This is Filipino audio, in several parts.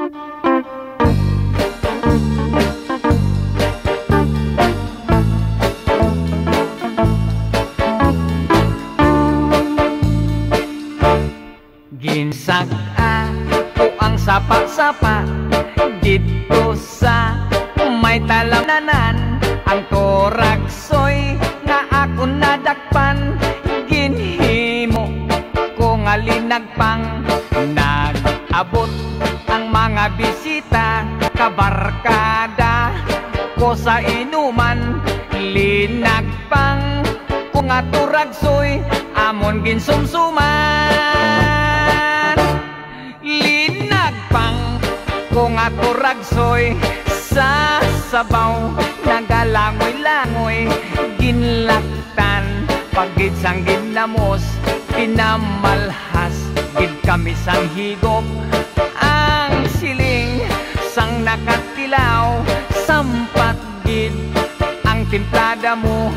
Ginsag-a ko ang sapa-sapa dito sa may talamnanan. Ang toragsoy nga ako nadakpan, ginhimo ko nga linagpang. Nag-abot ang mga bisita, kabarkada ko sa inuman. Linagpang ko nga toragsoy, amon ginsumsuman. Linagpang ko nga toragsoy sa sabaw, nagalangoy-langoy. Ginlaktan pagid sang ginamos, pinamalhas gid kami sang higop. Ang siling sang nakatilaw, sampat gid ang timplada mo.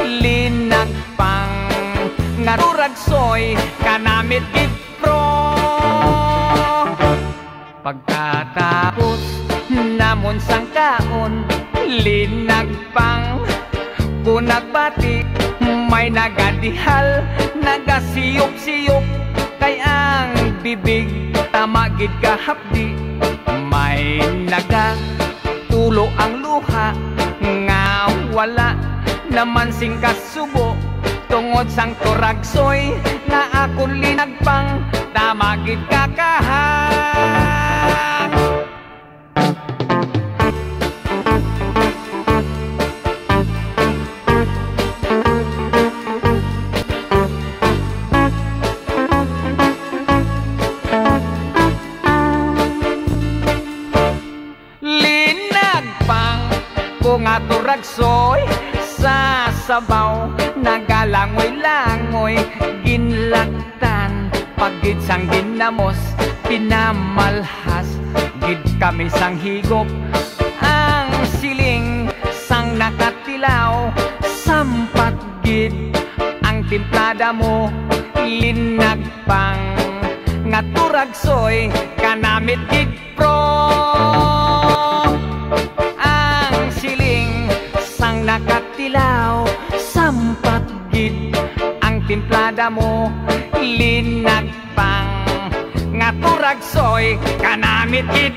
Linagpang nga toragsoy, kanamit gid pro. Pagkatapos namon sang kaon, linagpang ko nagbati. May nagadihal, nagasiyop-siyop, kay ang bibig tamagid kahapdi. May nagatulo ang luha, nga wala naman sing kasubo. Tungod sang toragsoy na akong linagpang, tamagid kakahak. Linagpang ko nga toragsoy sa sabaw, nagalangoy-langoy. Ginlaktan pagid sang ginamos, pinamalhas gid kami sang higop. Ang siling sang nakatilaw, sampat gid ang timplada mo. Linagpang nga toragsoy, kanamit gid pro. Ang siling sang nakatilaw, sampat gid ang timplada mo. Linagpang nga toragsoy, kanamit gid